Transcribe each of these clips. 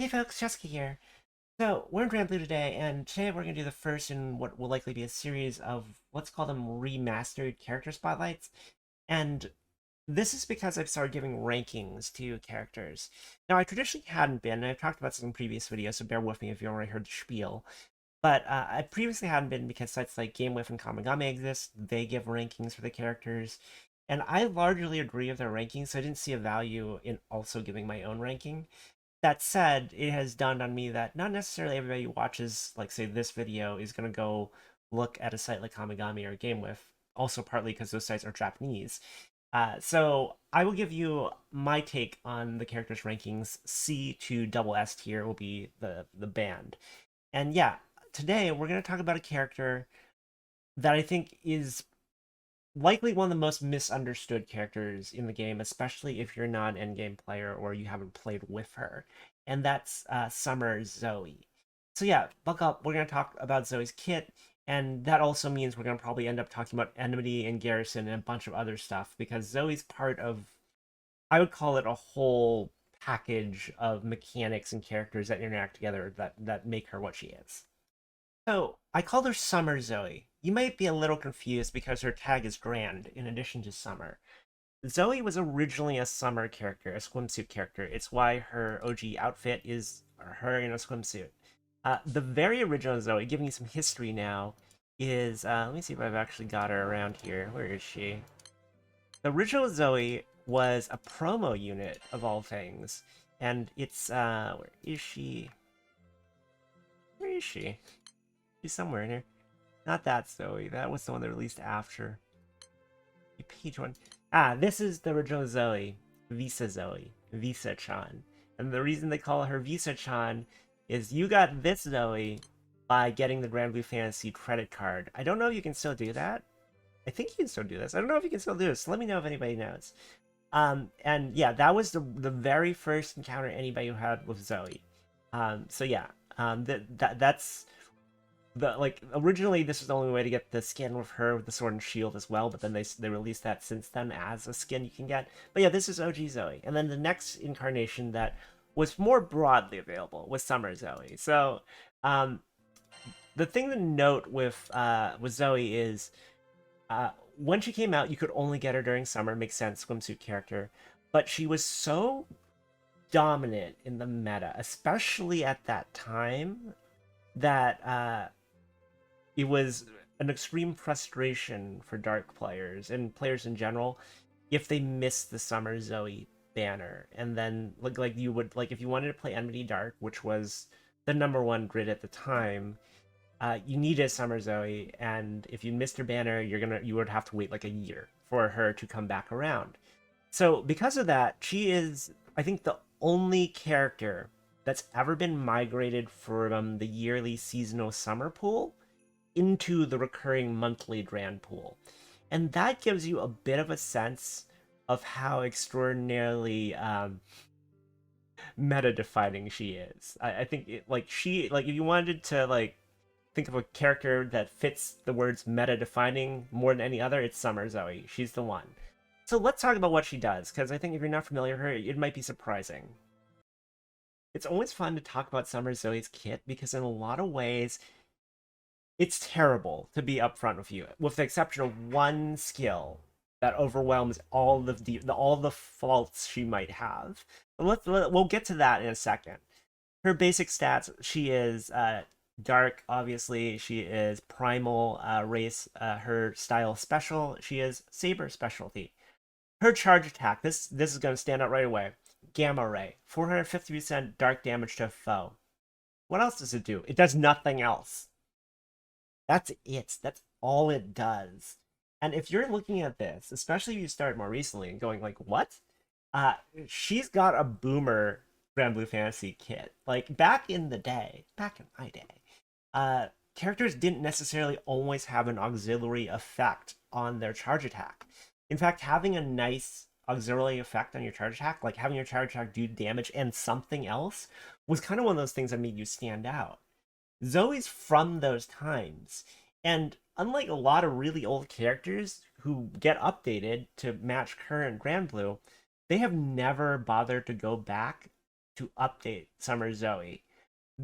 Hey folks, Jessica here. So, we're in Granblue today, and today we're going to do the first in what will likely be a series of, let's call them remastered character spotlights. And this is because I've started giving rankings to characters. Now, I traditionally hadn't been, and I've talked about this in previous videos, so bear with me if you already heard the spiel. But I previously hadn't been because sites like GameWiff and Kamigami exist. They give rankings for the characters. And I largely agree with their rankings, so I didn't see a value in also giving my own ranking. That said, it has dawned on me that not necessarily everybody who watches, like, say, this video is going to go look at a site like Kamigami or GameWiff, also partly because those sites are Japanese. So I will give you my take on the characters' rankings. C to double S tier will be the band. And yeah, today we're going to talk about a character that I think is likely one of the most misunderstood characters in the game, especially if you're not an endgame player or you haven't played with her, and that's Summer Zooey. So yeah, buckle up. We're gonna talk about Zoe's kit, and that also means we're gonna probably end up talking about Enmity and Garrison and a bunch of other stuff because Zoe's part of, I would call it a whole package of mechanics and characters that interact together that make her what she is. So, I called her Summer Zoe. You might be a little confused because her tag is Grand in addition to Summer. Zoe was originally a summer character, a swimsuit character. It's why her OG outfit is her in a swimsuit. The very original Zoe, giving you some history now, is let me see if I've actually got her around here. Where is she? The original Zoe was a promo unit of all things, and it's where is she? Where is she? She's somewhere in here. Not that Zoe. That was the one they released after. Page one. Ah, this is the original Zoe. Visa Zoe. Visa-chan. And the reason they call her Visa-chan is you got this Zoe by getting the Granblue Fantasy credit card. I don't know if you can still do that. I think you can still do this. I don't know if you can still do this. Let me know if anybody knows. And yeah, that was the very first encounter anybody who had with Zoe. So yeah, that's the, like, originally this was the only way to get the skin with her with the sword and shield as well, but then they released that since then as a skin you can get. But yeah, this is OG Zoe, and then the next incarnation that was more broadly available was Summer Zoe. So um the thing to note with Zoe is when she came out you could only get her during summer. Makes sense, swimsuit character, but she was so dominant in the meta, especially at that time, that it was an extreme frustration for Dark players and players in general if they missed the Summer Zoe banner. And then like you would, like, if you wanted to play Enmity Dark, which was the #1 grid at the time, you needed Summer Zoe, and if you missed her banner, you would have to wait like a year for her to come back around. So because of that, she is, I think, the only character that's ever been migrated from the yearly seasonal summer pool into the recurring monthly Grand pool. And that gives you a bit of a sense of how extraordinarily meta defining she is. I think like if you wanted to like think of a character that fits the words meta defining more than any other, it's Summer Zoe. She's the one. So let's talk about what she does, because I think if you're not familiar with her, it might be surprising. It's always fun to talk about Summer Zoe's kit because in a lot of ways it's terrible, to be upfront with you, with the exception of one skill that overwhelms all the faults she might have. We'll get to that in a second. Her basic stats: she is dark, obviously. She is primal race. Her style special. She is saber specialty. Her charge attack. This is going to stand out right away. Gamma ray, 450% dark damage to a foe. What else does it do? It does nothing else. That's it. That's all it does. And if you're looking at this, especially if you started more recently and going like, what? Uh, she's got a boomer Granblue Fantasy kit. Like back in the day, back in my day, characters didn't necessarily always have an auxiliary effect on their charge attack. In fact, having a nice auxiliary effect on your charge attack, like having your charge attack do damage and something else, was kind of one of those things that made you stand out. Zoe's from those times. And unlike a lot of really old characters who get updated to match current Granblue, they have never bothered to go back to update Summer Zooey.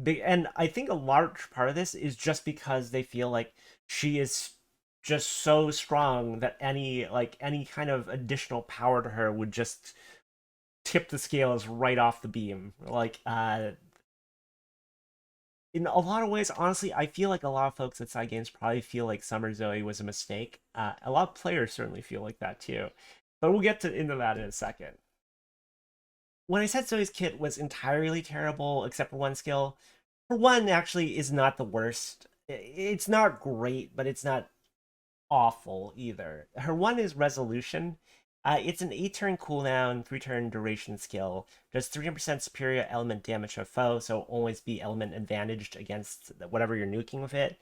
And I think a large part of this is just because they feel like she is just so strong that any kind of additional power to her would just tip the scales right off the beam. In a lot of ways, honestly, I feel like a lot of folks at Side Games probably feel like Summer Zoe was a mistake. A lot of players certainly feel like that too, but we'll get into that in a second. When I said Zoe's kit was entirely terrible except for one skill, for one actually is not the worst. It's not great, but it's not awful either. Her one is Resolution. It's an 8-turn cooldown, 3-turn duration skill. Does 300% superior element damage to a foe, so always be element advantaged against whatever you're nuking with it.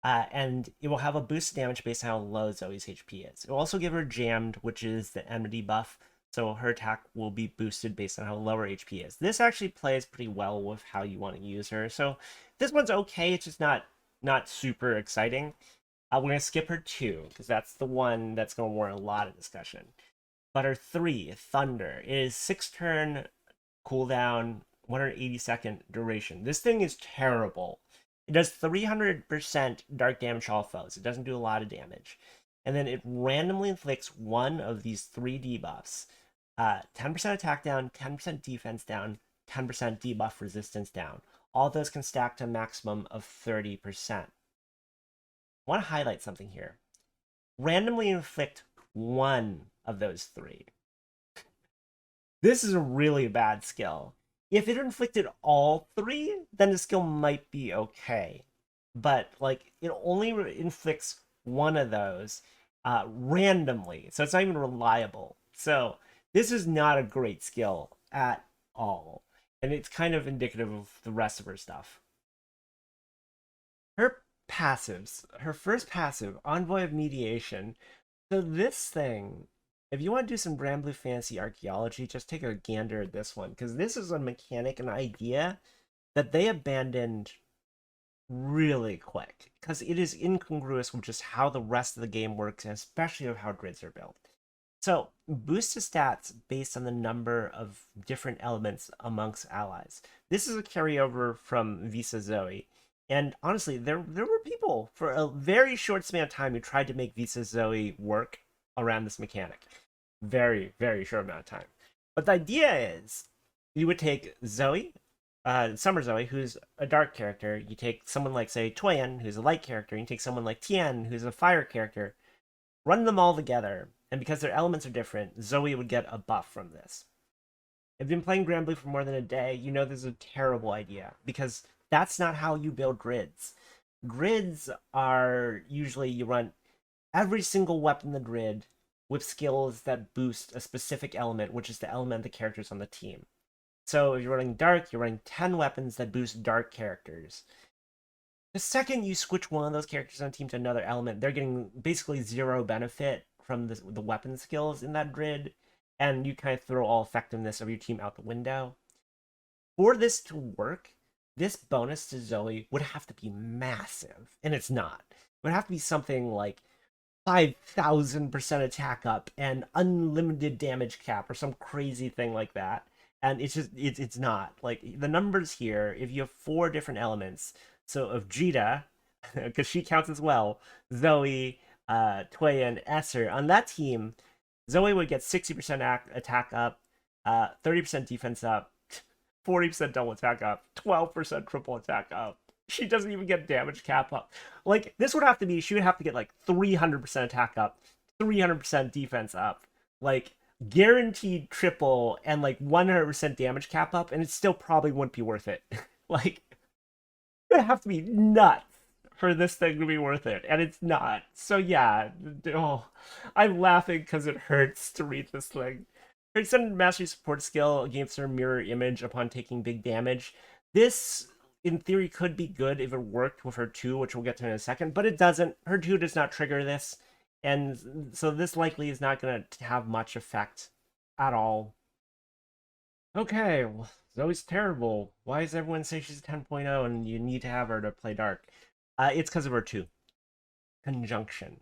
And it will have a boost damage based on how low Zoe's HP is. It will also give her Jammed, which is the Enmity buff, so her attack will be boosted based on how low her HP is. This actually plays pretty well with how you want to use her, so this one's okay, it's just not super exciting. We're going to skip her 2, because that's the one that's going to warrant a lot of discussion. But her 3, Thunder, is 6-turn cooldown, 180-second duration. This thing is terrible. It does 300% dark damage to all foes. It doesn't do a lot of damage. And then it randomly inflicts one of these 3 debuffs. 10% attack down, 10% defense down, 10% debuff resistance down. All those can stack to a maximum of 30%. I want to highlight something here. Randomly inflict one of those 3. This is a really bad skill. If it inflicted all 3, then the skill might be okay. But, it only inflicts one of those randomly, so it's not even reliable. So, this is not a great skill at all. And it's kind of indicative of the rest of her stuff. Her passives. Her first passive, Envoy of Mediation. So this thing, if you want to do some Granblue fantasy archaeology, just take a gander at this one, because this is a mechanic, an idea that they abandoned really quick, because it is incongruous with just how the rest of the game works, and especially of how grids are built. So, boost to stats based on the number of different elements amongst allies. This is a carryover from Visa Zoe. And honestly, there were people for a very short span of time who tried to make Visa Zoe work around this mechanic. Very, very short amount of time. But the idea is you would take Zoe, Summer Zoe, who's a dark character. You take someone like, say, Toyen, who's a light character. You take someone like Tien, who's a fire character. Run them all together. And because their elements are different, Zoe would get a buff from this. If you've been playing Granblue for more than a day, you know this is a terrible idea, because that's not how you build grids. Grids are usually you run every single weapon in the grid with skills that boost a specific element, which is the element of the characters on the team. So if you're running Dark, you're running 10 weapons that boost Dark characters. The second you switch one of those characters on the team to another element, they're getting basically 0 benefit from the weapon skills in that grid, and you kind of throw all effectiveness of your team out the window. For this to work, this bonus to Zoe would have to be massive, and it's not. It would have to be something like 5,000% attack up and unlimited damage cap or some crazy thing like that. And it's not. Like, the numbers here, if you have 4 different elements, so of Jita, because she counts as well, Zoe, Toya, and Esser, on that team, Zoe would get 60% attack up, 30% defense up, 40% double attack up, 12% triple attack up. She doesn't even get damage cap up. Like, this would have to be, she would have to get like 300% attack up, 300% defense up, like guaranteed triple, and like 100% damage cap up, and it still probably wouldn't be worth it. Like, it would have to be nuts for this thing to be worth it, and it's not. So yeah, I'm laughing because it hurts to read this thing. Her extended mastery support skill against her mirror image upon taking big damage. This, in theory, could be good if it worked with her 2, which we'll get to in a second, but it doesn't. Her 2 does not trigger this, and so this likely is not going to have much effect at all. Okay, well, Zoe's terrible. Why does everyone say she's 10.0 and you need to have her to play Dark? It's because of her 2. Conjunction.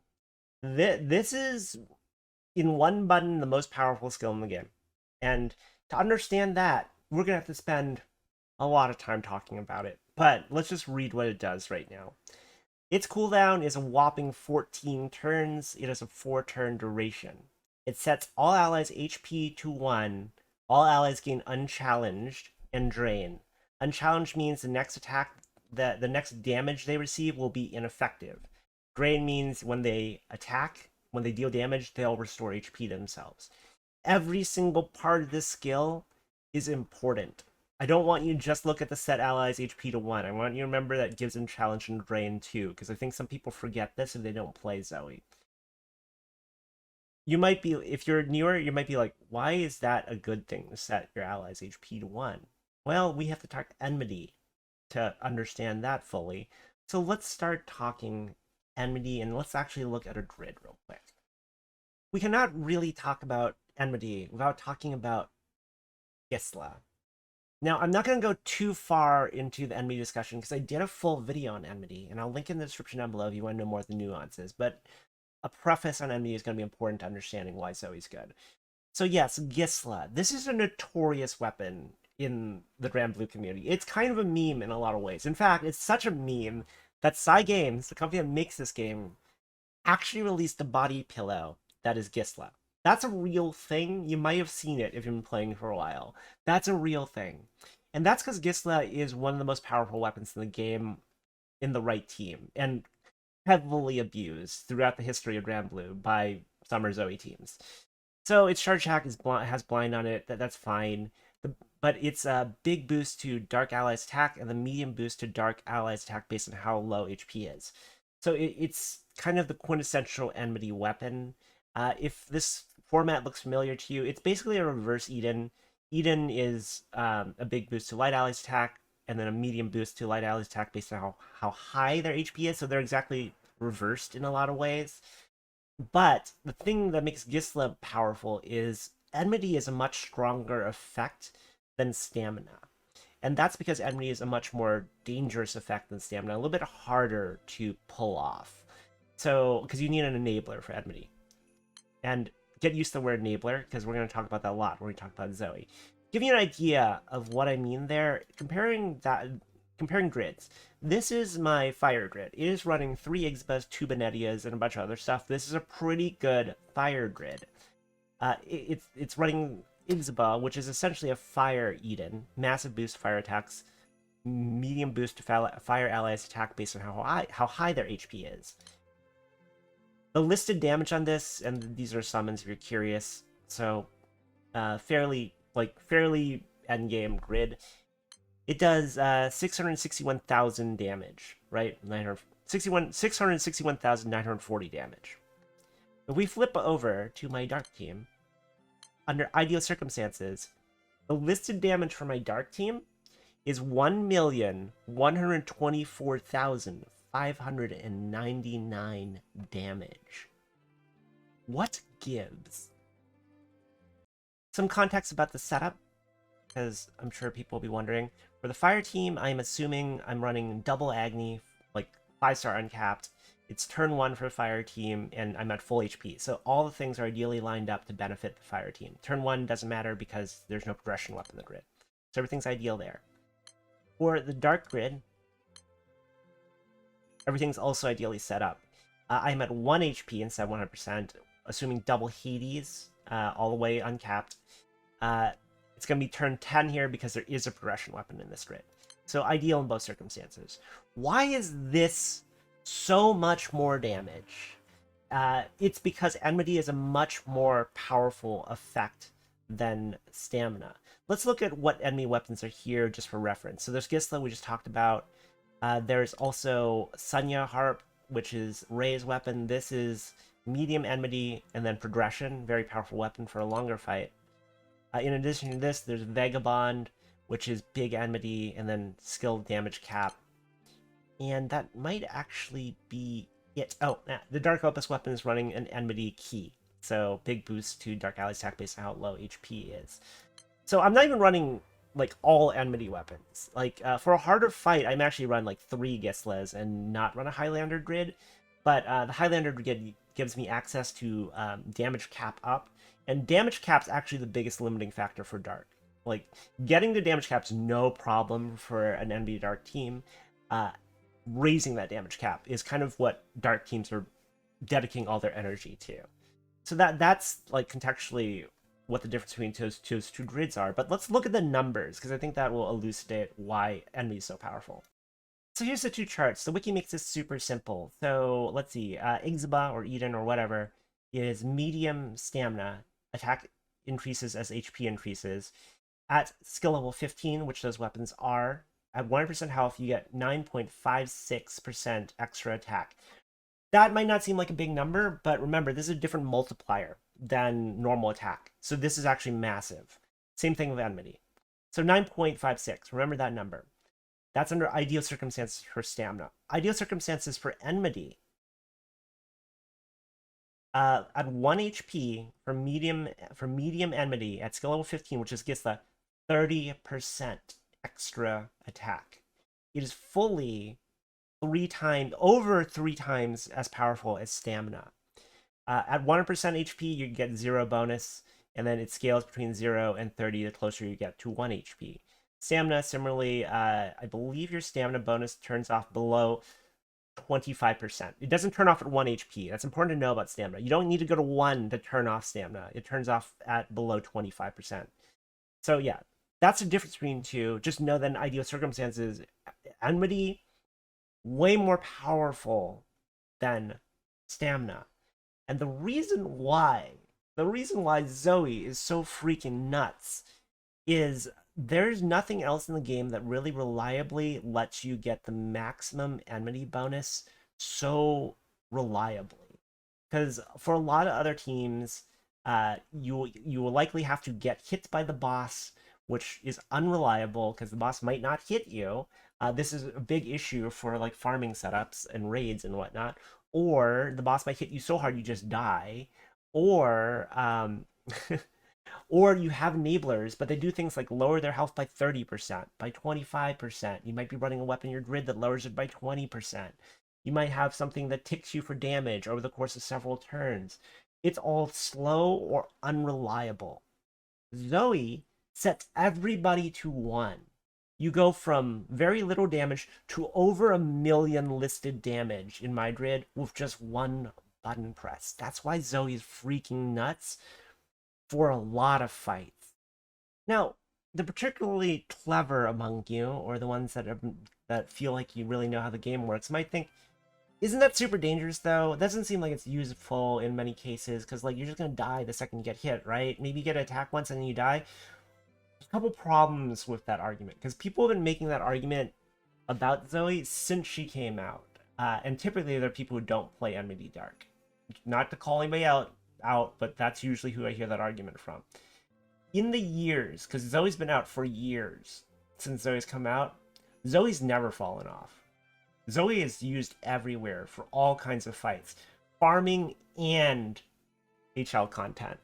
This is, in one button, the most powerful skill in the game. And to understand that, we're gonna have to spend a lot of time talking about it, but let's just read what it does right now. Its cooldown is a whopping 14 turns. It has a 4-turn duration. It sets all allies' HP to 1. All allies gain unchallenged and drain. Unchallenged means the next attack, the next damage they receive will be ineffective. Drain means when they attack, when they deal damage, they'll restore HP themselves. Every single part of this skill is important. I don't want you to just look at the set allies HP to 1. I want you to remember that it gives them challenge and drain too, because I think some people forget this if they don't play Zooey. You might be, if you're newer, you might be like, why is that a good thing to set your allies HP to 1? Well, we have to talk Enmity to understand that fully. So let's start talking Enmity, and let's actually look at a grid real quick. We cannot really talk about Enmity without talking about Gisla. Now, I'm not going to go too far into the Enmity discussion because I did a full video on Enmity, and I'll link in the description down below if you want to know more of the nuances, but a preface on Enmity is going to be important to understanding why Zooey's good. So yes, Gisla. This is a notorious weapon in the Granblue community. It's kind of a meme in a lot of ways. In fact, it's such a meme that Games, the company that makes this game, actually released a body pillow that is Gisla. That's a real thing. You might have seen it if you've been playing for a while. That's a real thing. And that's because Gisla is one of the most powerful weapons in the game in the right team, and heavily abused throughout the history of Granblue by Summer Zooey teams. So its charge attack has blind on it. That's fine. But it's a big boost to Dark Allies attack and the medium boost to Dark Allies attack based on how low HP is. So it's kind of the quintessential Enmity weapon. If this format looks familiar to you, it's basically a reverse Eden. Eden is a big boost to Light Allies attack, and then a medium boost to Light Allies attack based on how high their HP is, so they're exactly reversed in a lot of ways. But the thing that makes Gisla powerful is Enmity is a much stronger effect than Stamina. And that's because Enmity is a much more dangerous effect than Stamina, a little bit harder to pull off. So, because you need an enabler for Enmity. And get used to the word enabler, because we're going to talk about that a lot when we talk about Zooey. Give you an idea of what I mean there, comparing grids. This is my fire grid. It is running 3 Ixbas, 2 Benetias, and a bunch of other stuff. This is a pretty good fire grid. It's running Ixba, which is essentially a fire Eden. Massive boost to fire attacks, medium boost to fire allies attack based on how high their HP is. The listed damage on this, and these are summons if you're curious, so fairly endgame grid. It does 661,000 damage, right? 661,940 damage. If we flip over to my dark team, under ideal circumstances, the listed damage for my dark team is 1,124,599 damage. What gives? Some context about the setup, because I'm sure people will be wondering. For the fire team, I'm assuming I'm running double Agni, like 5-star uncapped. It's turn 1 for the fire team, and I'm at full HP. So all the things are ideally lined up to benefit the fire team. Turn 1 doesn't matter because there's no progression weapon in the grid. So everything's ideal there. For the dark grid, everything's also ideally set up. I'm at 1 HP instead of 100%, assuming double Hades, all the way uncapped. It's going to be turn 10 here because there is a progression weapon in this grid. So ideal in both circumstances. Why is this so much more damage? It's because Enmity is a much more powerful effect than Stamina. Let's look at what enemy weapons are here just for reference. So there's Gisla, we just talked about. There's also Sunya Harp, which is Ray's weapon. This is medium Enmity, and then progression, very powerful weapon for a longer fight. In addition to this, there's Vagabond, which is big Enmity, and then skill damage cap. And that might actually be it. Oh, the Dark Opus weapon is running an Enmity key. So big boost to Dark Allies attack based on how low HP is. So I'm not even running like all Enmity weapons. Like for a harder fight, I'm actually run like 3 Gislas and not run a Highlander grid. But the Highlander grid gives me access to damage cap up. And damage cap's actually the biggest limiting factor for Dark. Like, getting the damage cap's no problem for an Enmity Dark team. Uh, Raising that damage cap is kind of what Dark teams are dedicating all their energy to. So that's like contextually what the difference between those two grids are. But let's look at the numbers, because I think that will elucidate why Enmity is so powerful. So here's the two charts. The wiki makes this super simple. So let's see, Igzaba or Eden or whatever is medium stamina. Attack increases as HP increases. At skill level 15, which those weapons are, at 100% health, you get 9.56% extra attack. That might not seem like a big number, but remember, this is a different multiplier than normal attack. So this is actually massive. Same thing with Enmity. So 9.56, remember that number. That's under ideal circumstances for stamina. Ideal circumstances for Enmity. At 1 HP for medium Enmity at skill level 15, which is gets the 30% extra attack. It is fully over three times as powerful as stamina. At 100% HP, you get 0 bonus, and then it scales between 0 and 30 the closer you get to 1 HP. Stamina, similarly, I believe your stamina bonus turns off below 25%. It doesn't turn off at 1 HP. That's important to know about stamina. You don't need to go to 1 to turn off stamina. It turns off at below 25%. So yeah, that's the difference between two. Just know that in ideal circumstances, Enmity, way more powerful than stamina. And the reason why Zooey is so freaking nuts is there's nothing else in the game that really reliably lets you get the maximum Enmity bonus so reliably. Because for a lot of other teams, you will likely have to get hit by the boss, which is unreliable because the boss might not hit you. This is a big issue for like farming setups and raids and whatnot. Or the boss might hit you so hard you just die. Or or you have enablers, but they do things like lower their health by 30%, by 25%. You might be running a weapon in your grid that lowers it by 20%. You might have something that ticks you for damage over the course of several turns. It's all slow or unreliable. Zooey sets everybody to 1. You go from very little damage to over 1 million listed damage in my grid with just one button press. That's why Zooey is freaking nuts for a lot of fights. Now, the particularly clever among you, or the ones that feel like you really know how the game works, might think, isn't that super dangerous though? It doesn't seem like it's useful in many cases, because like you're just gonna die the second you get hit, right? Maybe you get an attack once and then you die. There's a couple problems with that argument, because people have been making that argument about Zooey since she came out. And typically they're people who don't play Enmity Dark. Not to call anybody out, but that's usually who I hear that argument from. In the years, because Zooey's been out for years since Zooey's come out, Zooey's never fallen off. Zooey is used everywhere for all kinds of fights, farming and HL content.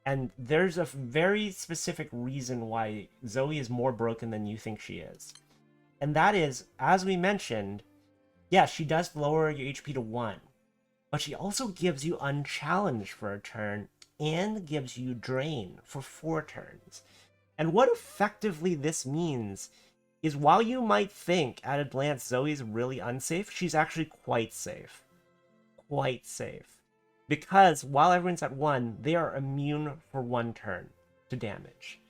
And there's a very specific reason why Zooey is more broken than you think she is. And that is, as we mentioned, yeah, she does lower your HP to 1. But she also gives you Unchallenged for a turn and gives you Drain for 4 turns. And what effectively this means is while you might think at a glance Zooey's really unsafe, she's actually quite safe. Quite safe. Because while everyone's at 1, they are immune for 1 turn to damage.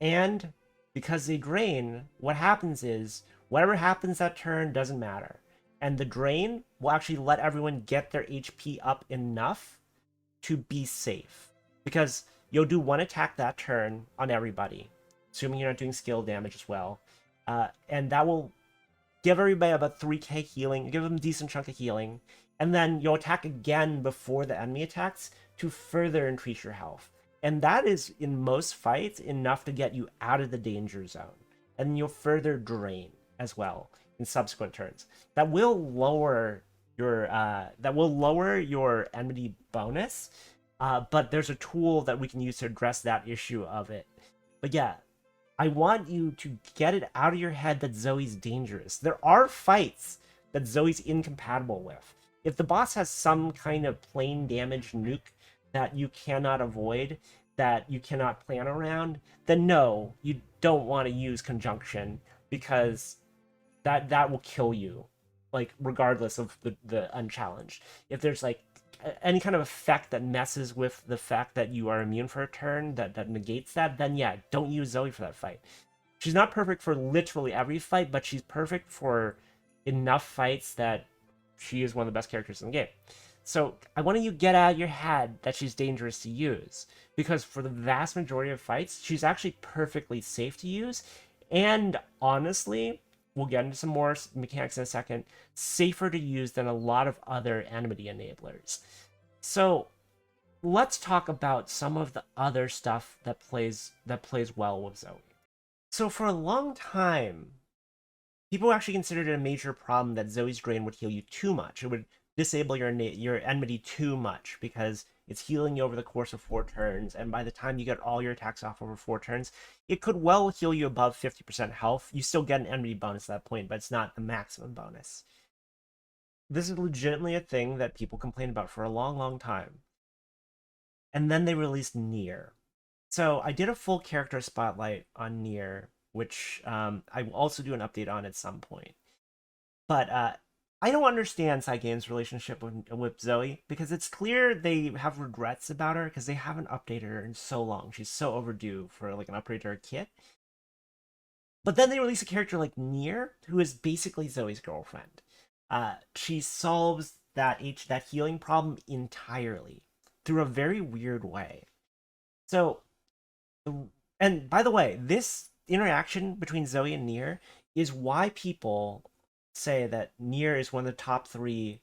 And because they drain, what happens is, whatever happens that turn doesn't matter. And the drain will actually let everyone get their HP up enough to be safe. Because you'll do 1 attack that turn on everybody, assuming you're not doing skill damage as well. And that will give everybody about 3k healing, give them a decent chunk of healing. And then you'll attack again before the enemy attacks to further increase your health. And that is, in most fights, enough to get you out of the danger zone. And you'll further drain as well in subsequent turns. That will lower your enmity bonus, but there's a tool that we can use to address that issue of it. But yeah, I want you to get it out of your head that Zooey's dangerous. There are fights that Zooey's incompatible with. If the boss has some kind of plain damage nuke that you cannot avoid, that you cannot plan around, then no, you don't want to use conjunction because that will kill you, like regardless of the unchallenged. If there's like any kind of effect that messes with the fact that you are immune for a turn that negates that, then yeah, don't use Zoe for that fight. She's not perfect for literally every fight, but she's perfect for enough fights that she is one of the best characters in the game. So I want you to get out of your head that she's dangerous to use, because for the vast majority of fights, she's actually perfectly safe to use, and honestly, we'll get into some more mechanics in a second, safer to use than a lot of other Enmity enablers. So let's talk about some of the other stuff that plays well with Zoe. So for a long time, people actually considered it a major problem that Zoe's Drain would heal you too much. It would disable your Enmity too much because it's healing you over the course of 4 turns, and by the time you get all your attacks off over 4 turns, it could well heal you above 50% health. You still get an Enmity bonus at that point, but it's not the maximum bonus. This is legitimately a thing that people complained about for a long, long time. And then they released Nier. So I did a full character spotlight on Nier, which I will also do an update on at some point. But I don't understand Cygame's relationship with Zoe, because it's clear they have regrets about her because they haven't updated her in so long. She's so overdue for like an upgrade to her kit. But then they release a character like Nier, who is basically Zoe's girlfriend. She solves that healing problem entirely through a very weird way. So, and by the way, this interaction between Zoe and Nier is why people say that Nier is one of the top 3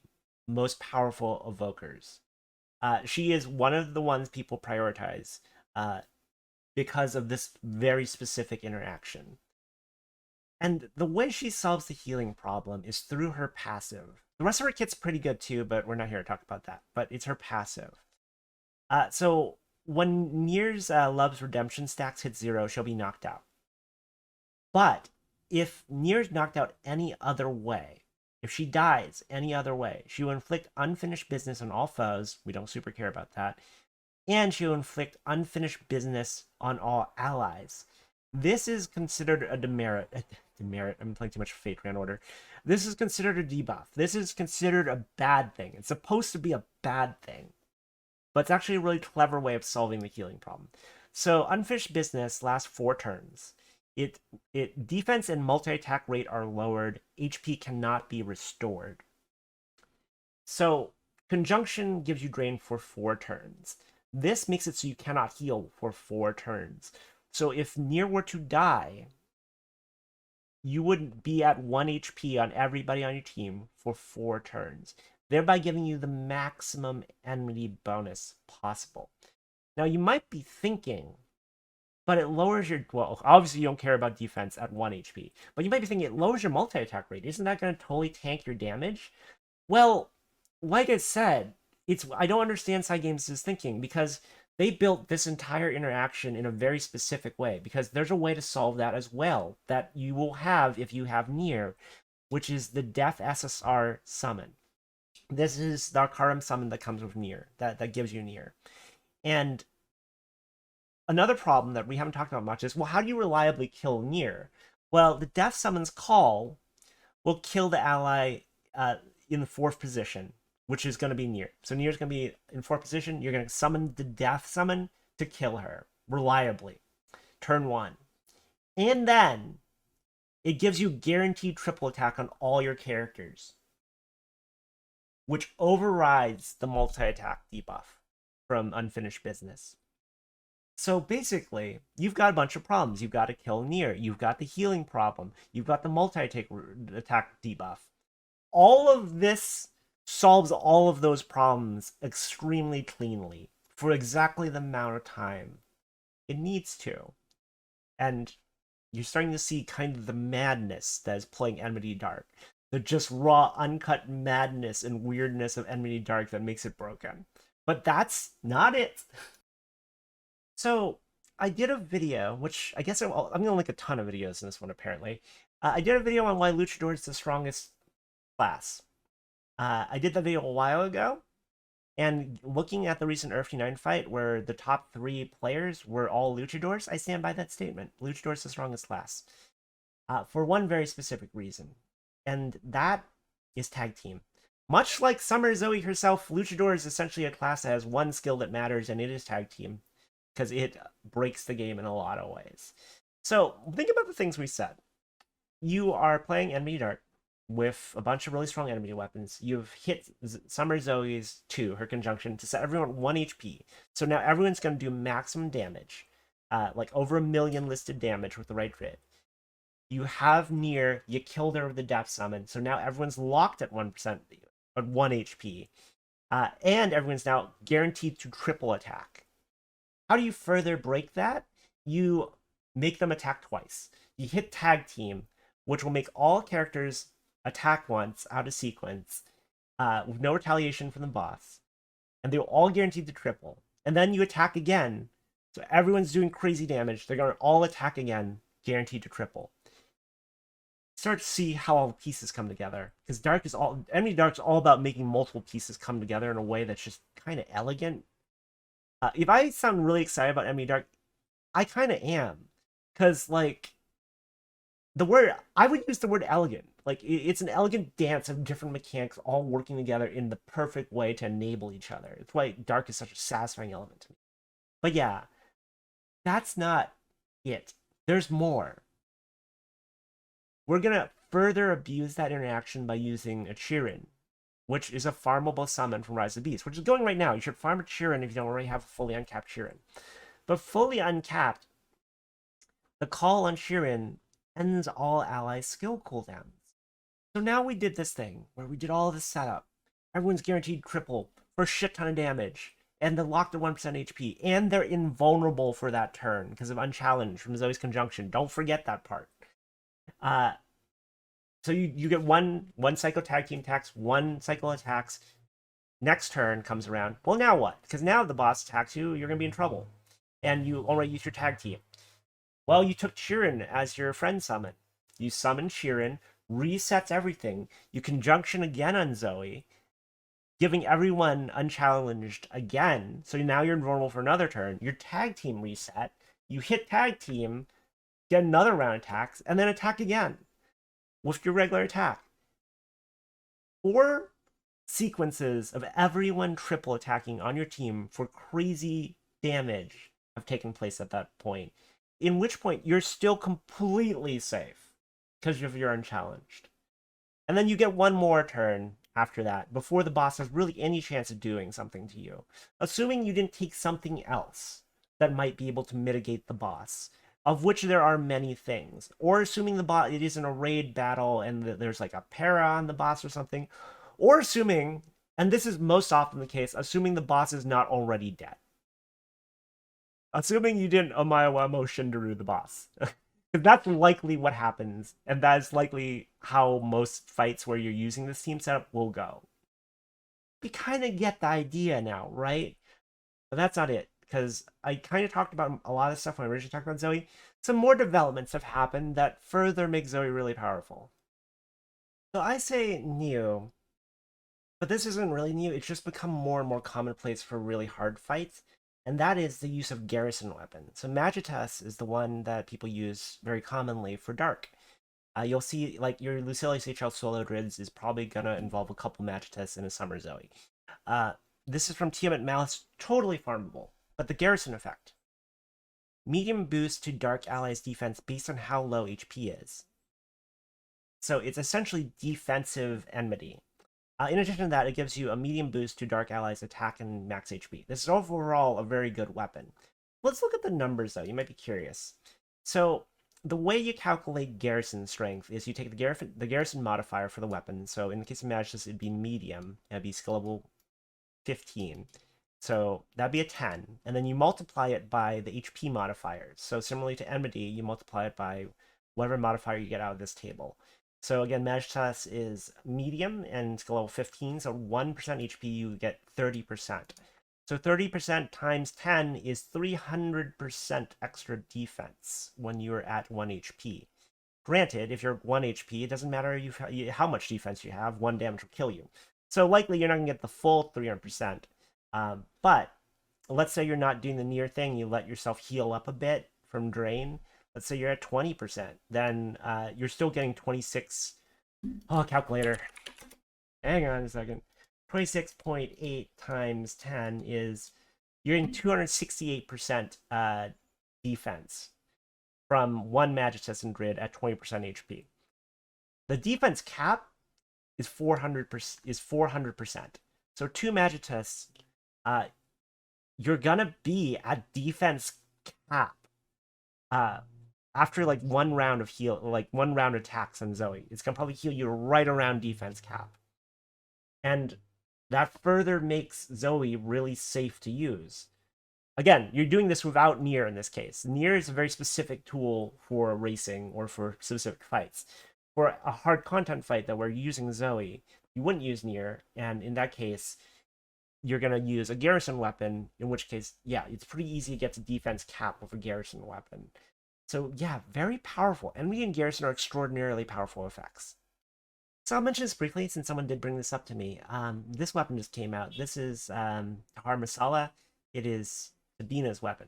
most powerful evokers. She is one of the ones people prioritize because of this very specific interaction. And the way she solves the healing problem is through her passive. The rest of her kit's pretty good too, but we're not here to talk about that. But it's her passive. So when Nier's Love's Redemption stacks hit 0, she'll be knocked out. But if Nier's knocked out any other way, if she dies any other way, she will inflict unfinished business on all foes. We don't super care about that. And she will inflict unfinished business on all allies. This is considered a demerit. Demerit. I'm playing too much Fate Grand Order. This is considered a debuff. This is considered a bad thing. It's supposed to be a bad thing, but it's actually a really clever way of solving the healing problem. So unfinished business lasts 4 turns. It defense and multi-attack rate are lowered. HP cannot be restored. So conjunction gives you drain for 4 turns. This makes it so you cannot heal for 4 turns. So if Nier were to die, you would be at 1 HP on everybody on your team for 4 turns, thereby giving you the maximum enmity bonus possible. Now you might be thinking, but it lowers your, well, obviously you don't care about defense at 1 HP, but you might be thinking it lowers your multi-attack rate. Isn't that going to totally tank your damage? Well, like I said, I don't understand Cygames' thinking, because they built this entire interaction in a very specific way, because there's a way to solve that as well that you will have if you have Nier, which is the Death SSR summon. This is the Arcarum summon that comes with Nier, that gives you Nier. And another problem that we haven't talked about much is, well, how do you reliably kill Nier? Well, the Death Summon's call will kill the ally in the 4th position, which is going to be Nier. So Nier's going to be in 4th position. You're going to summon the Death Summon to kill her reliably. Turn 1. And then it gives you guaranteed triple attack on all your characters, which overrides the multi-attack debuff from Unfinished Business. So basically, you've got a bunch of problems. You've got to kill Nier. You've got the healing problem. You've got the multi-attack debuff. All of this solves all of those problems extremely cleanly for exactly the amount of time it needs to. And you're starting to see kind of the madness that is playing Enmity Dark. The just raw, uncut madness and weirdness of Enmity Dark that makes it broken. But that's not it. So I did a video, which I guess I'm going to link a ton of videos in this one, apparently. I did a video on why Luchador is the strongest class. I did that video a while ago, And looking at the recent Earth 9 fight, where the top 3 players were all luchadors, I stand by that statement. Luchador is the strongest class. For one very specific reason. And that is tag team. Much like Summer Zooey herself, Luchador is essentially a class that has one skill that matters, and it is tag team, because it breaks the game in a lot of ways. So think about the things we said. You are playing Enmity Dark with a bunch of really strong enemy weapons. You've hit Summer Zoe's 2, her conjunction, to set everyone 1 HP. So now everyone's going to do maximum damage, like over 1,000,000 listed damage with the right crit. You have Nier, you killed her with the Death Summon, so now everyone's locked at 1%, at 1 HP. And everyone's now guaranteed to triple attack. How do you further break that? You make them attack twice. You hit tag team, which will make all characters attack once out of sequence, with no retaliation from the boss. And they're all guaranteed to triple. And then you attack again. So everyone's doing crazy damage. They're going to all attack again, guaranteed to triple. Start to see how all the pieces come together. Because Enemy Dark's all about making multiple pieces come together in a way that's just kind of elegant. If I sound really excited about Enemy Dark, I kind of am. Because, like, I would use the word elegant. Like, it's an elegant dance of different mechanics all working together in the perfect way to enable each other. It's why Dark is such a satisfying element to me. But yeah, that's not it. There's more. We're going to further abuse that interaction by using a Chirin, which is a farmable summon from Rise of the Beast, which is going right now. You should farm a Chirin if you don't already have a fully uncapped Chirin. But fully uncapped, the call on Chirin ends all allies' skill cooldowns. So now we did this thing where we did all this setup. Everyone's guaranteed triple for a shit ton of damage, and they're locked at 1% HP, and they're invulnerable for that turn because of Unchallenged from Zoe's Conjunction. Don't forget that part. So you get one cycle tag team attacks, 1 cycle attacks. Next turn comes around. Well, now what? Because now the boss attacks you, you're going to be in trouble. And you already used your tag team. Well, you took Chirin as your friend summon. You summon Chirin, resets everything. You conjunction again on Zoe, giving everyone unchallenged again. So now you're invulnerable for another turn. Your tag team reset. You hit tag team, get another round of attacks, and then attack again with your regular attack. 4 sequences of everyone triple attacking on your team for crazy damage have taken place at that point. In which point you're still completely safe because you're unchallenged. And then you get one more turn after that before the boss has really any chance of doing something to you. Assuming you didn't take something else that might be able to mitigate the boss, of which there are many things. Or assuming it isn't a raid battle and there's like a para on the boss or something. Or assuming, and this is most often the case, assuming the boss is not already dead. Assuming you didn't Omayawamo Shindaru the boss. That's likely what happens, and that is likely how most fights where you're using this team setup will go. We kind of get the idea now, right? But that's not it, because I kind of talked about a lot of stuff when I originally talked about Zoe. Some more developments have happened that further make Zoe really powerful. So I say new, but this isn't really new. It's just become more and more commonplace for really hard fights, and that is the use of Garrison weapon. So Magitas is the one that people use very commonly for Dark. You'll see, like, your Lucilius HL solo grids is probably gonna involve a couple Magitas and a Summer Zoe. This is from Tiamat Malice, totally farmable, but the Garrison effect. Medium boost to Dark allies' defense based on how low HP is. So it's essentially defensive enmity. In addition to that, it gives you a medium boost to Dark allies' attack and max HP. This is overall a very good weapon. Let's look at the numbers, though. You might be curious. So the way you calculate Garrison strength is you take the Garrison modifier for the weapon. So in the case of Magus, it'd be medium. It'd be skill level 15. So that'd be a 10. And then you multiply it by the HP modifiers. So similarly to Enmity, you multiply it by whatever modifier you get out of this table. So again, Magitas is medium and skill level 15, so 1% HP, you get 30%. So 30% times 10 is 300% extra defense when you're at 1 HP. Granted, if you're 1 HP, it doesn't matter how much defense you have, 1 damage will kill you. So likely you're not going to get the full 300%, But let's say you're not doing the Nier thing, you let yourself heal up a bit from drain. Let's say you're at 20%, then you're still getting 26. Oh, calculator. Hang on a second. 26.8 times 10 is you're in 268% defense from one Magitus and Grid at 20% HP. The defense cap is 400%. Is 400%. So two Magitus, you're gonna be at defense cap after like one round of heal, like one round attacks on Zooey. It's gonna probably heal you right around defense cap, and that further makes Zooey really safe to use. Again, you're doing this without Nier in this case. Nier is a very specific tool for racing or for specific fights. For a hard content fight that we're using Zooey, you wouldn't use Nier, and in that case, you're going to use a Garrison weapon, in which case, yeah, it's pretty easy to get to defense cap with a Garrison weapon. So yeah, very powerful. Enmity and Garrison are extraordinarily powerful effects. So I'll mention this briefly since someone did bring this up to me. This weapon just came out. This is Tahar Masala. It is Sabina's weapon.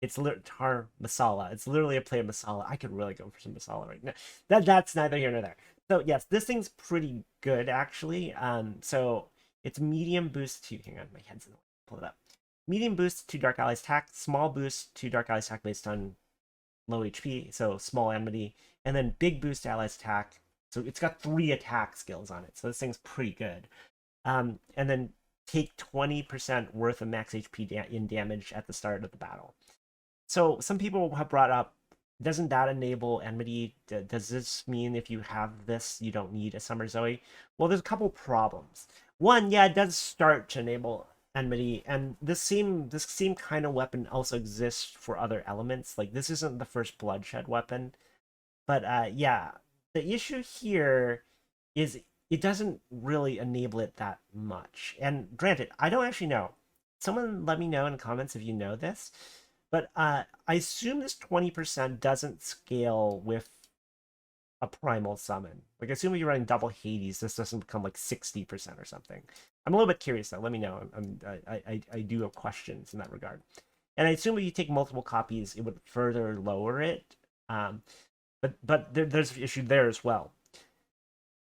It's Tahar Masala. It's literally a play of Masala. I could really go for some Masala right now. That's neither here nor there. So yes, this thing's pretty good actually. So it's medium boost to, hang on, my head's in the way. Pull it up. Medium boost to Dark Allies attack, small boost to Dark Allies attack based on low HP, so small enmity, and then big boost to Allies attack. So it's got 3 attack skills on it, so this thing's pretty good. And then take 20% worth of max HP in damage at the start of the battle. So some people have brought up, doesn't that enable Enmity? Does this mean if you have this, you don't need a Summer Zooey? Well, there's a couple problems. One, yeah, it does start to enable Enmity, and this same kind of weapon also exists for other elements. Like, this isn't the first bloodshed weapon, but yeah, the issue here is it doesn't really enable it that much. And granted, I don't actually know. Someone let me know in the comments if you know this. But I assume this 20% doesn't scale with a primal summon. Like, I assume if you're running double Hades, this doesn't become like 60% or something. I'm a little bit curious though. Let me know. I do have questions in that regard. And I assume if you take multiple copies, it would further lower it. But there's an issue there as well.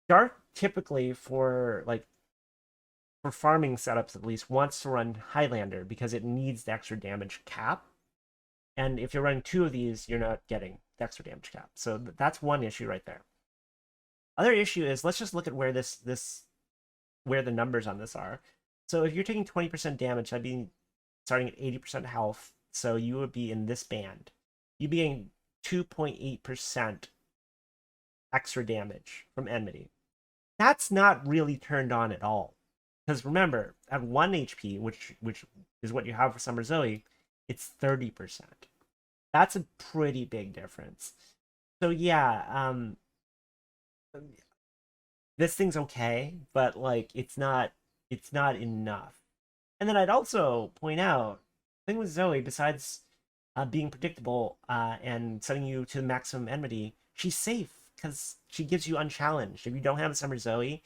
Dark typically for farming setups at least wants to run Highlander because it needs the extra damage cap. And if you're running 2 of these, you're not getting the extra damage cap. So that's one issue right there. Other issue is, let's just look at where where the numbers on this are. So if you're taking 20% damage, that'd be starting at 80% health. So you would be in this band. You'd be getting 2.8% extra damage from Enmity. That's not really turned on at all. Because remember, at 1 HP, which is what you have for Summer Zooey, it's 30%. That's a pretty big difference. So yeah, this thing's okay, but like it's not enough. And then I'd also point out, the thing with Zooey, besides being predictable and setting you to the maximum enmity, she's safe because she gives you unchallenged. If you don't have a Summer Zooey,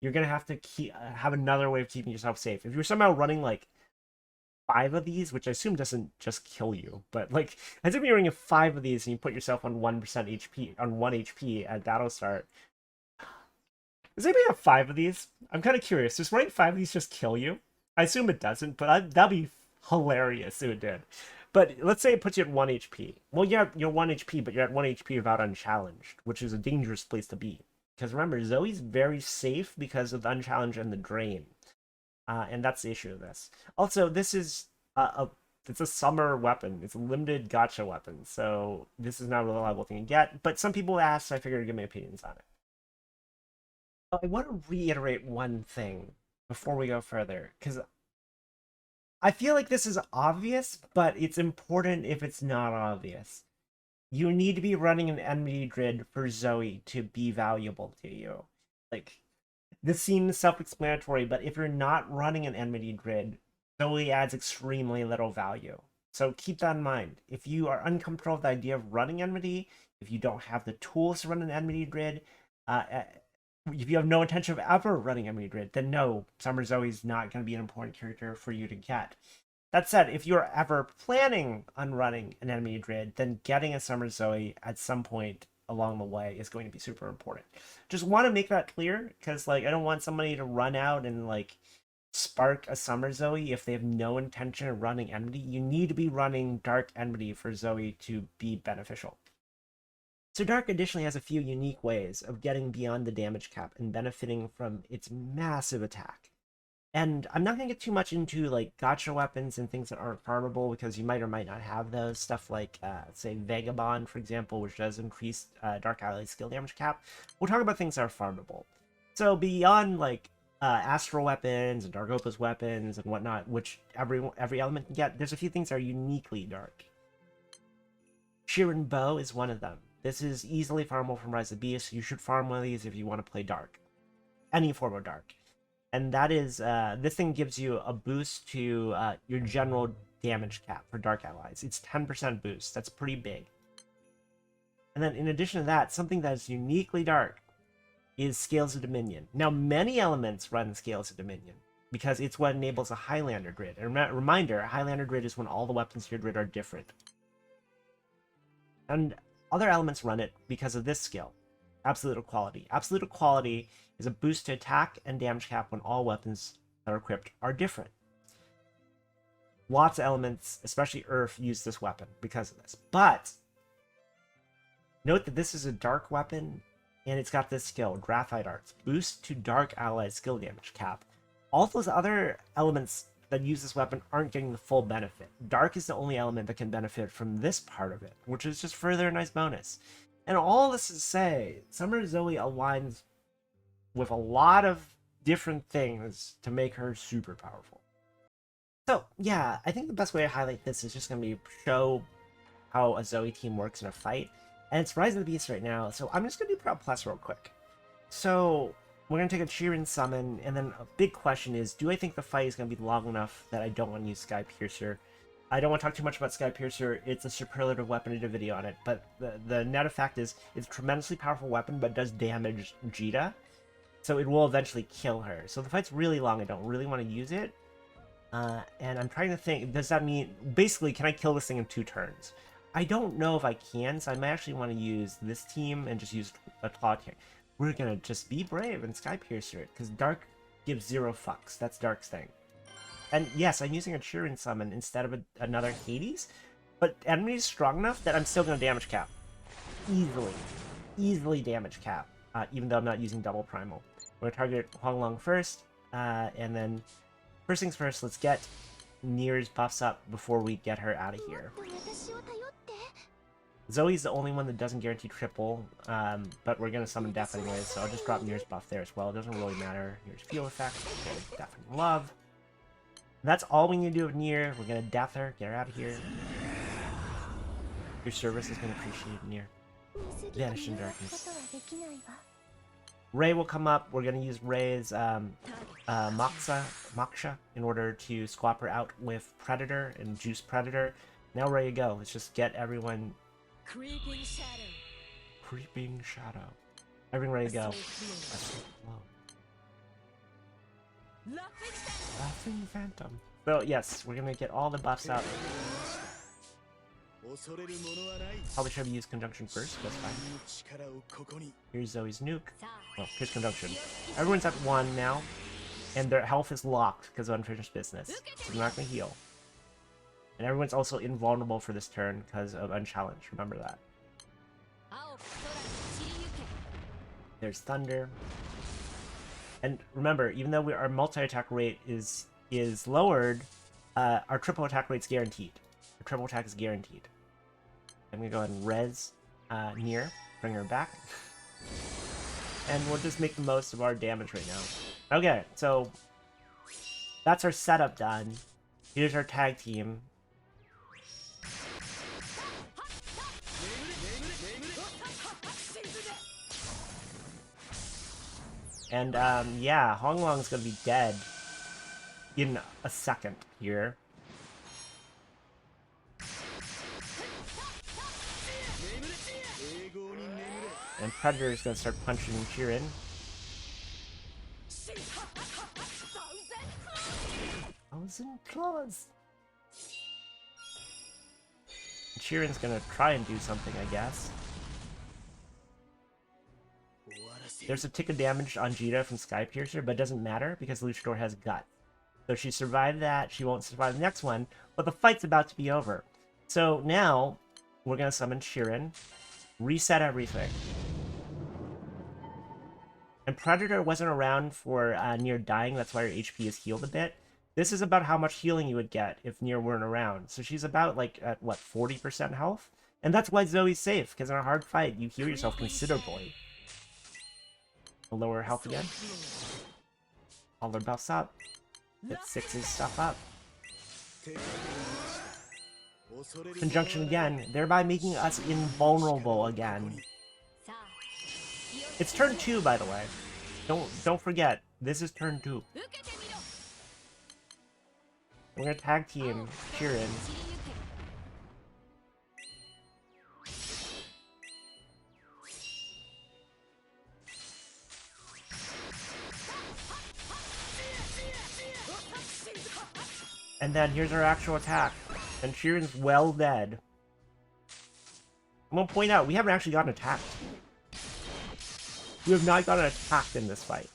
you're gonna have to have another way of keeping yourself safe. If you're somehow running like 5 of these, which I assume doesn't just kill you, but like, I assume you're running 5 of these and you put yourself on 1% HP, on 1 HP at battle start. Does anybody have 5 of these? I'm kind of curious. Does running 5 of these just kill you? I assume it doesn't, but that'd be hilarious if it did. But let's say it puts you at 1 HP. Well, yeah, you're 1 HP, but you're at 1 HP without unchallenged, which is a dangerous place to be. Because remember, Zoe's very safe because of the unchallenged and the drain. And that's the issue of this. Also, this is it's a summer weapon. It's a limited gacha weapon, so this is not a reliable thing to get. But some people asked, so I figured I'd give my opinions on it. I want to reiterate one thing before we go further, because I feel like this is obvious, but it's important if it's not obvious. You need to be running an enmity grid for Zooey to be valuable to you. Like, this seems self-explanatory, but if you're not running an enmity grid, Zooey adds extremely little value. So keep that in mind. If you are uncomfortable with the idea of running enmity, if you don't have the tools to run an enmity grid, if you have no intention of ever running Enmity Grid, then no, Summer Zoe's not going to be an important character for you to get. That said, if you're ever planning on running an Enmity Grid, then getting a Summer Zoe at some point along the way is going to be super important. Just want to make that clear, because like I don't want somebody to run out and like spark a Summer Zoe if they have no intention of running Enmity. You need to be running Dark Enmity for Zoe to be beneficial. So Dark additionally has a few unique ways of getting beyond the damage cap and benefiting from its massive attack. And I'm not going to get too much into like gotcha weapons and things that aren't farmable, because you might or might not have those. Stuff like, say, Vagabond, for example, which does increase Dark Ally's skill damage cap. We'll talk about things that are farmable. So beyond like astral weapons and Dark Opus weapons and whatnot, which every element can get, there's a few things that are uniquely dark. Sheeran Bow is one of them. This is easily farmable from Rise of the Beast. You should farm one of these if you want to play dark. Any form of dark. And that is, this thing gives you a boost to your general damage cap for dark allies. It's 10% boost. That's pretty big. And then in addition to that, something that is uniquely dark is Scales of Dominion. Now, many elements run Scales of Dominion because it's what enables a Highlander grid. And reminder, a Highlander grid is when all the weapons in your grid are different. And other elements run it because of this skill, Absolute Equality. Absolute Equality is a boost to attack and damage cap when all weapons that are equipped are different. Lots of elements, especially Earth, use this weapon because of this. But note that this is a dark weapon, and it's got this skill, Graphite Arts, boost to dark allies skill damage cap. All those other elements that use this weapon aren't getting the full benefit. Dark is the only element that can benefit from this part of it, which is just further a nice bonus. And all this is to say, Summer Zoe aligns with a lot of different things to make her super powerful. So yeah, I think the best way to highlight this is just going to be show how a Zoe team works in a fight. And it's Rise of the Beast right now, so I'm just going to do Proud Plus real quick. So we're going to take a Sheeran summon, and then a big question is, do I think the fight is going to be long enough that I don't want to use Sky Piercer? I don't want to talk too much about Sky Piercer. It's a superlative weapon. I did a video on it, but the net effect is it's a tremendously powerful weapon, but does damage Jita, so it will eventually kill her. So the fight's really long. I don't really want to use it, and I'm trying to think, does that mean, basically, can I kill this thing in 2 turns? I don't know if I can, so I might actually want to use this team and just use a Claw Tank. We're gonna just be brave and Sky Piercer it, because Dark gives 0 fucks. That's Dark's thing. And yes, I'm using a Sheeran summon instead of another Hades, but Enmity's strong enough that I'm still gonna damage cap. Easily damage cap, even though I'm not using double primal. We're gonna target Huanglong first, and then first things first, let's get Nier's buffs up before we get her out of here. Zoe's the only one that doesn't guarantee triple, but we're gonna summon Death anyways, so I'll just drop Nier's buff there as well. It doesn't really matter. Nier's Feel Effect, okay, Death and Love. And that's all we need to do with Nier. We're gonna Death her, get her out of here. Your service is gonna appreciate Nier. Vanish in Darkness. Ray will come up. We're gonna use Ray's Moksha in order to swap her out with Predator and Juice Predator. Now ready to go. Let's just get everyone. Creeping Shadow. Everything ready to go. Laughing Phantom. So yes, we're gonna get all the buffs out. Probably should have used Conjunction first, that's fine. Here's Zoe's nuke. Well, here's Conjunction. Everyone's at 1 now, and their health is locked because of Unfinished Business. So they're not gonna heal. And everyone's also invulnerable for this turn because of Unchallenged, remember that. There's Thunder. And remember, even though our multi-attack rate is lowered, our triple attack rate's guaranteed. Our triple attack is guaranteed. I'm gonna go ahead and res Nier, bring her back. And we'll just make the most of our damage right now. Okay, so that's our setup done. Here's our tag team. And yeah, Huanglong's gonna be dead in a second here. And Predator is gonna start punching Sheeran. 1,000 claws. Sheeran's gonna try and do something, I guess. There's a tick of damage on Jita from Skypiercer, but it doesn't matter because Luchador has guts. So she survived that, she won't survive the next one, but the fight's about to be over. So now, we're gonna summon Sheeran, reset everything. And Predator wasn't around for Nier dying, that's why her HP is healed a bit. This is about how much healing you would get if Nier weren't around. So she's about, like, at, what, 40% health? And that's why Zoe's safe, because in a hard fight, you heal yourself considerably. Lower health again. All their buffs up. Hit 6's stuff up. Conjunction again, thereby making us invulnerable again. It's turn 2, by the way. Don't forget, this is turn 2. We're gonna tag team Sheeran. And then here's our actual attack. And Sheeran's well dead. I'm gonna point out, we haven't actually gotten attacked. We have not gotten attacked in this fight.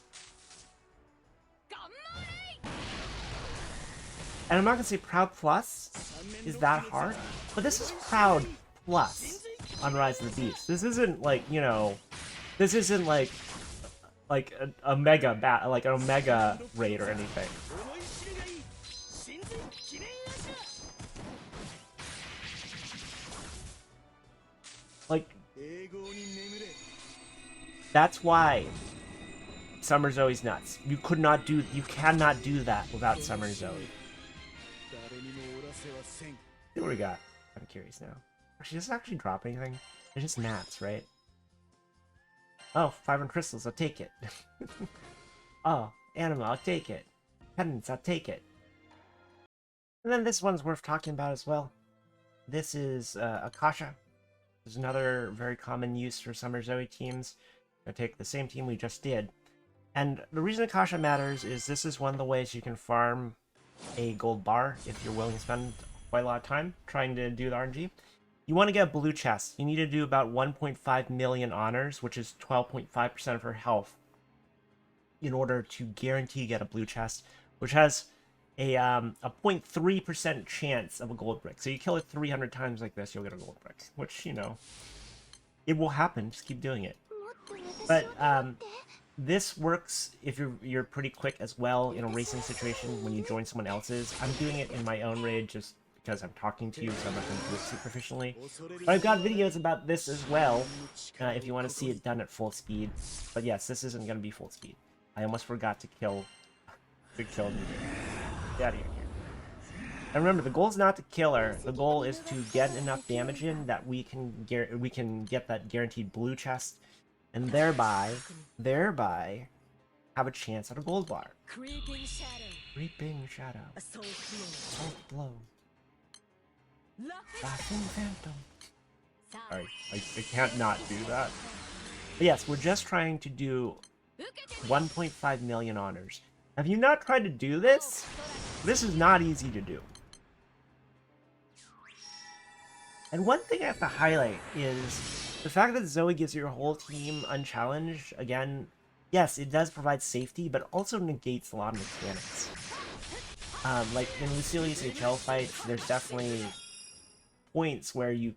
And I'm not gonna say Proud Plus is that hard, but this is Proud Plus on Rise of the Beast. This isn't like, you know, this isn't like a mega like an Omega raid or anything. Like, that's why Summer Zoe's nuts. You cannot do that without Summer Zoe. See what we got. I'm curious now. She doesn't actually drop anything. It's just mats, right? Oh, 500 crystals, I'll take it. Oh, anima, I'll take it. Pendants, I'll take it. And then this one's worth talking about as well. This is Akasha. There's another very common use for Summer Zoe teams. I'm gonna take the same team we just did. And the reason Akasha matters is this is one of the ways you can farm a gold bar if you're willing to spend quite a lot of time trying to do the RNG. You want to get a blue chest. You need to do about 1.5 million honors, which is 12.5% of her health, in order to guarantee you get a blue chest, which has a 0.3% chance of a gold brick. So you kill it 300 times like this, you'll get a gold brick, which, you know, it will happen. Just keep doing it. But this works if you're pretty quick as well in a racing situation when you join someone else's. I'm doing it in my own raid just because I'm talking to you, so I'm not going to do it super efficiently. But I've got videos about this as well, if you want to see it done at full speed. But yes, this isn't going to be full speed. I almost forgot to kill Nier. Get out of here. And remember, the goal is not to kill her. The goal is to get enough damage in that we can get that guaranteed blue chest, and thereby have a chance at a gold bar. Creeping Shadow. Assault Blow. Laughing Phantom. Sorry, I can't not do that. But yes, we're just trying to do 1.5 million honors. Have you not tried to do this? This is not easy to do. And one thing I have to highlight is the fact that Zoe gives your whole team unchallenged. Again, yes, it does provide safety, but also negates a lot of mechanics. Like in Lucilia's HL fights, there's definitely points where you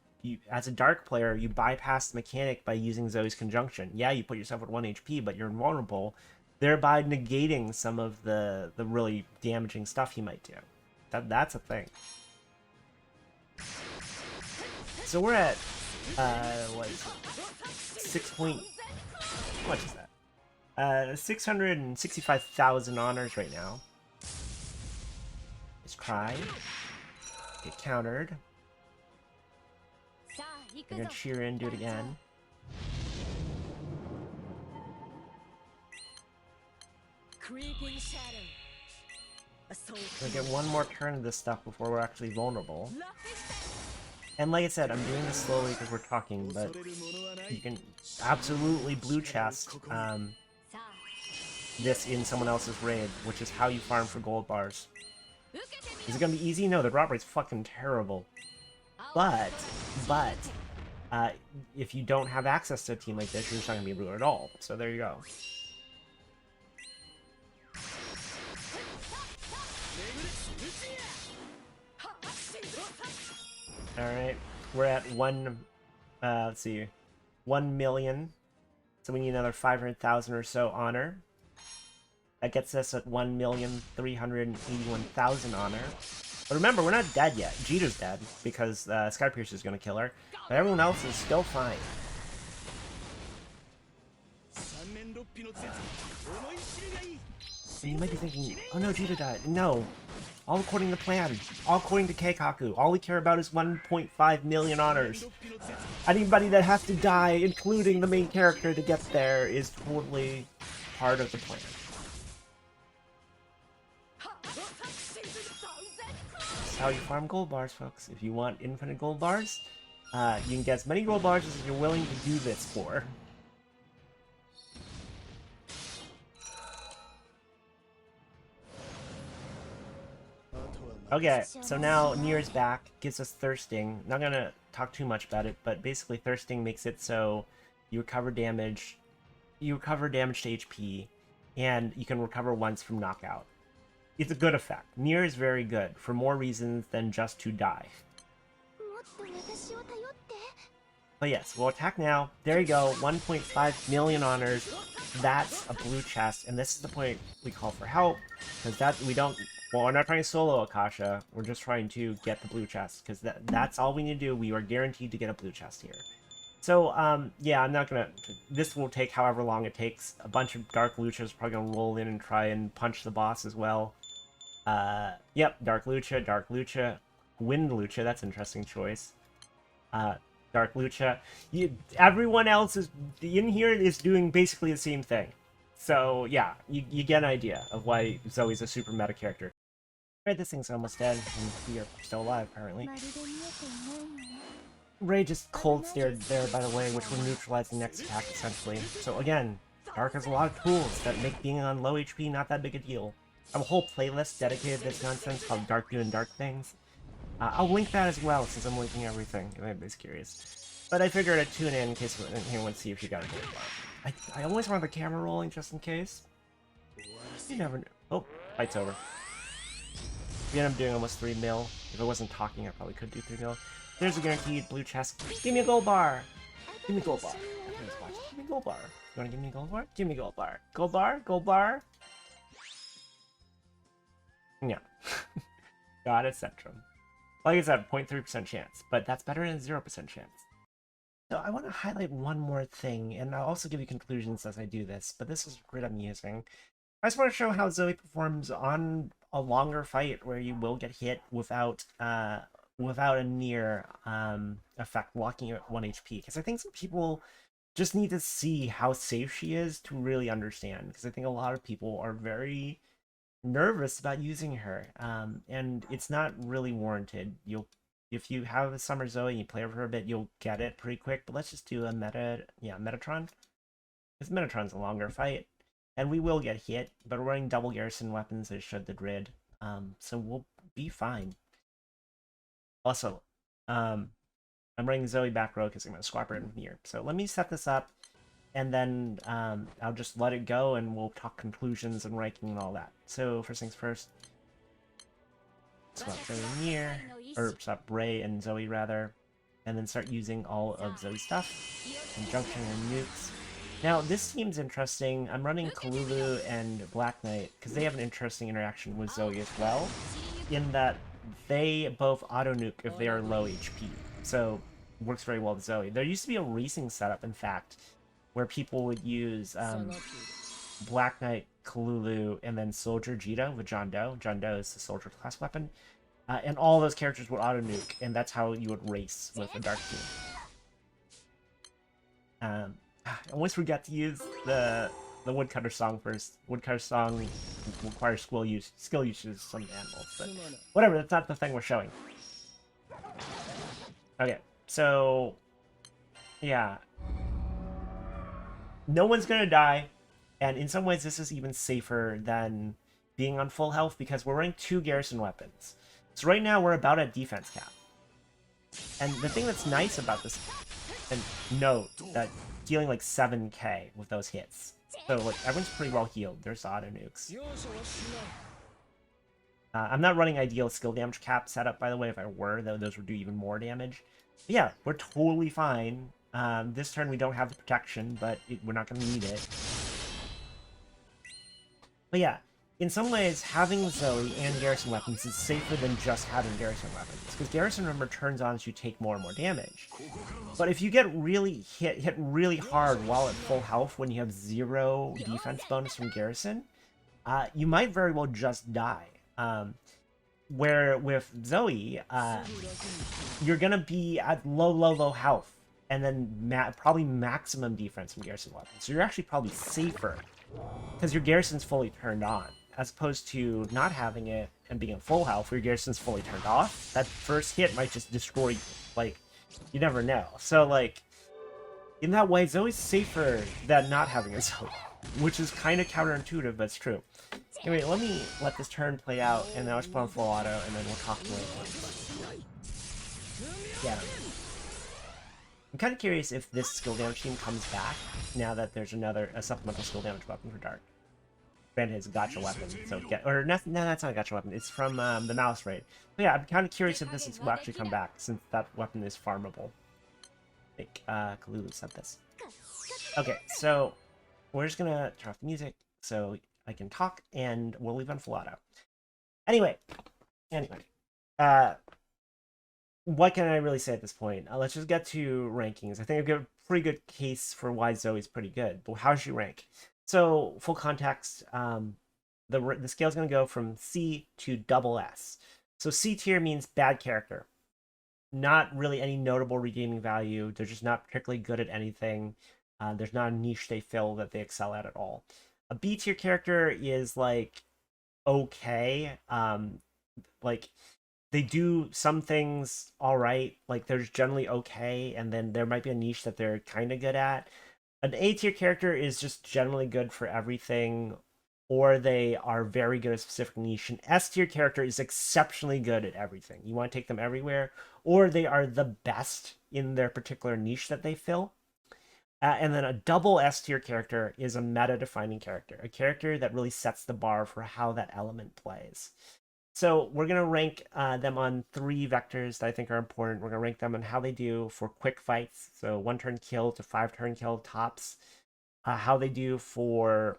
as a dark player, you bypass the mechanic by using Zoe's conjunction. Yeah, you put yourself at 1 HP, but you're invulnerable, thereby negating some of the really damaging stuff you might do. That's a thing. So we're at what is it? What is that? 665,000 honors right now. Let's try. Get countered. We're gonna cheer in, do it again. We'll get one more turn of this stuff before we're actually vulnerable. And like I said, I'm doing this slowly because we're talking, but you can absolutely blue chest this in someone else's raid, which is how you farm for gold bars. Is it gonna be easy? No, the drop rate's fucking terrible. But, uh, if you don't have access to a team like this, you're just not gonna be rude at all. So there you go. Alright, we're at let's see, 1 million. So we need another 500,000 or so honor. That gets us at 1,381,000 honor. But remember, we're not dead yet. Jita's dead, because Skypiercer's gonna kill her. But everyone else is still fine. And you might be thinking, oh no, Jita died. No. All according to plan. All according to Keikaku. All we care about is 1.5 million honors. Anybody that has to die, including the main character to get there, is totally part of the plan. That's how you farm gold bars, folks. If you want infinite gold bars, you can get as many gold bars as you're willing to do this for. Okay, so now Nier's back, gives us thirsting. Not gonna talk too much about it, but basically thirsting makes it so you recover damage to HP, and you can recover once from knockout. It's a good effect. Nier is very good, for more reasons than just to die. But yes, we'll attack now. There you go, 1.5 million honors. That's a blue chest, and this is the point we call for help, because well, we're not trying to solo Akasha, we're just trying to get the blue chest, because that's all we need to do. We are guaranteed to get a blue chest here. So, yeah, I'm not gonna... This will take however long it takes. A bunch of Dark Luchas are probably gonna roll in and try and punch the boss as well. Yep, Dark Lucha, Wind Lucha, that's an interesting choice. Dark Lucha. Everyone else in here is doing basically the same thing. So, yeah, you get an idea of why Zoe's a super meta character. Right, this thing's almost dead, and we are still alive, apparently. Ray just cold stared there, by the way, which will neutralize the next attack, essentially. So again, Dark has a lot of tools that make being on low HP not that big a deal. I have a whole playlist dedicated to this nonsense called Dark doing Dark Things. I'll link that as well, since I'm linking everything, if anybody's curious. But I figured I'd tune in case anyone wants to see if you got a good one. I always want the camera rolling just in case. You never know. Oh, fight's over. We end up doing almost 3 mil. If I wasn't talking, I probably could do 3 mil. There's a guaranteed blue chest. Give me a gold bar! Give me a gold bar. Give me a gold bar. You wanna give me a gold bar? Give me a gold bar. Gold bar? Gold bar? Yeah. God, etc. Like I said, 0.3% chance, but that's better than 0% chance. So I want to highlight one more thing, and I'll also give you conclusions as I do this, but this is grid I'm using. I just want to show how Zoe performs on a longer fight where you will get hit without a Nier effect locking you at 1 HP, because I think some people just need to see how safe she is to really understand, because I think a lot of people are very nervous about using her, and it's not really warranted. If you have a Summer Zoe and you play her for a bit, you'll get it pretty quick, but let's just do a Metatron, because Metatron's a longer fight, and we will get hit, but we're running double Garrison weapons as should the grid, so we'll be fine. Also, I'm running Zoe back row because I'm going to swap her in here. So let me set this up, and then I'll just let it go, and we'll talk conclusions and ranking and all that. So first things first, swap Zoe and Nier, or swap Ray and Zoe rather, and then start using all of Zoe's stuff, Conjunction and Nukes. Now this seems interesting. I'm running Kalulu and Black Knight because they have an interesting interaction with Zoe as well, in that they both auto-nuke if they are low HP, so works very well with Zoe. There used to be a racing setup, in fact, where people would use Black Knight, Kalulu, and then Soldier Jita with John Doe. John Doe is the Soldier class weapon, and all those characters would auto-nuke, and that's how you would race with a Dark team. I always forget to use the Woodcutter song first. Woodcutter song requires skill usage of some animals, but whatever, that's not the thing we're showing. Okay, so yeah. No one's gonna die, and in some ways this is even safer than being on full health because we're running 2 Garrison weapons. So right now we're about at defense cap. And the thing that's nice about this, and note that healing like 7k with those hits. So like everyone's pretty well healed. There's auto nukes. I'm not running ideal skill damage cap setup, by the way. If I were, though, those would do even more damage. But yeah, we're totally fine. This turn we don't have the protection, but we're not going to need it. But yeah, in some ways, having Zooey and Garrison weapons is safer than just having Garrison weapons. Because Garrison, remember, turns on as you take more and more damage. But if you get really hit really hard while at full health when you have 0 defense bonus from Garrison, you might very well just die. Where with Zooey, you're gonna be at low health, and then probably maximum defense from Garrison weapons. So you're actually probably safer because your Garrison's fully turned on, as opposed to not having it and being at full health where your Garrison's fully turned off. That first hit might just destroy you. Like, you never know. So like, in that way, Zoe's safer than not having a Zooey, which is kind of counterintuitive, but it's true. Anyway, let me let this turn play out, and then I'll just put on full auto, and then we'll talk more. Yeah. I'm kind of curious if this skill damage team comes back now that there's a supplemental skill damage weapon for Dark. Granted, it's a gotcha weapon, so no, that's not a gotcha weapon. It's from the Malice raid. But yeah, I'm kind of curious if this will actually come back, since that weapon is farmable. I think Kalulu said this. Okay, so we're just gonna turn off the music so I can talk, and we'll leave on full auto. Anyway, what can I really say at this point? Let's just get to rankings. I think I've got a pretty good case for why Zoe's pretty good, but how does she rank? So, full context, the scale is going to go from C to double S. So C tier means bad character. Not really any notable redeeming value. They're just not particularly good at anything. There's not a niche they fill that they excel at all. A B tier character is like okay. Like they do some things all right. Like they're generally okay, and then there might be a niche that they're kind of good at. An A tier character is just generally good for everything, or they are very good at a specific niche. An S tier character is exceptionally good at everything. You want to take them everywhere, or they are the best in their particular niche that they fill. And then a double S tier character is a meta-defining character, a character that really sets the bar for how that element plays. So we're going to rank them on 3 vectors that I think are important. We're going to rank them on how they do for quick fights, so 1-turn kill to 5-turn kill tops. How they do for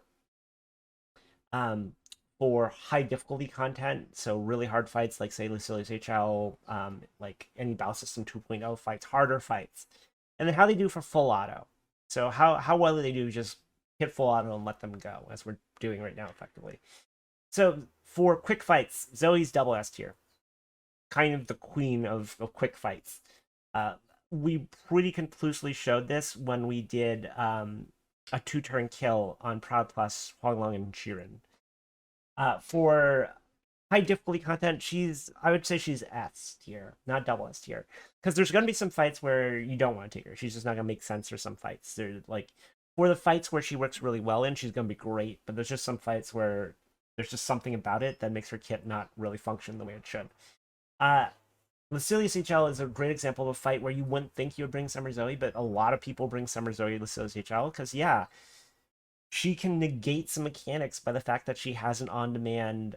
high difficulty content, so really hard fights like, say, Lucilius HL, like any Battle System 2.0 fights, harder fights. And then how they do for full auto. So how well they do just hit full auto and let them go, as we're doing right now effectively. So for quick fights, Zoe's double S tier. Kind of the queen of quick fights. We pretty conclusively showed this when we did a 2-turn kill on Proud Plus, Huanglong, and Jiren. For high difficulty content, I would say she's S tier, not double S tier. Because there's going to be some fights where you don't want to take her. She's just not going to make sense for some fights. They're like, for the fights where she works really well in, she's going to be great. But there's just some fights where there's just something about it that makes her kit not really function the way it should. Lucilius HL is a great example of a fight where you wouldn't think you would bring Summer Zoe, but a lot of people bring Summer Zoe to Lucilius HL because, yeah, she can negate some mechanics by the fact that she has an on-demand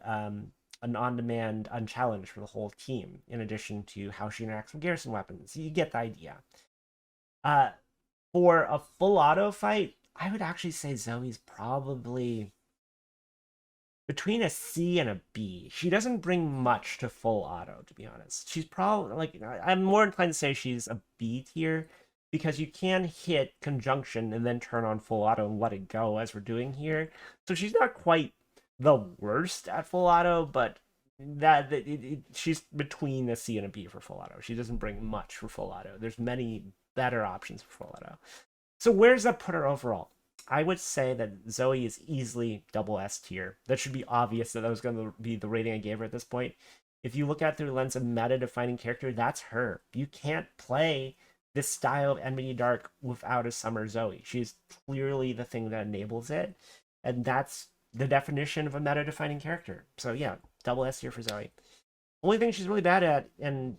unchallenge for the whole team, in addition to how she interacts with Garrison weapons. You get the idea. For a full auto fight, I would actually say Zoe's probably between a C and a B. She doesn't bring much to full auto, to be honest. She's probably, like, I'm more inclined to say she's a B tier, because you can hit conjunction and then turn on full auto and let it go, as we're doing here. So she's not quite the worst at full auto, but she's between a C and a B for full auto. She doesn't bring much for full auto. There's many better options for full auto. So where does that put her overall? I would say that Zoe is easily double S tier. That should be obvious that was going to be the rating I gave her at this point. If you look at it through the lens of meta-defining character, that's her. You can't play this style of Enmity Dark without a Summer Zoe. She's clearly the thing that enables it, and that's the definition of a meta-defining character. So yeah, double S here for Zoe. Only thing she's really bad at, and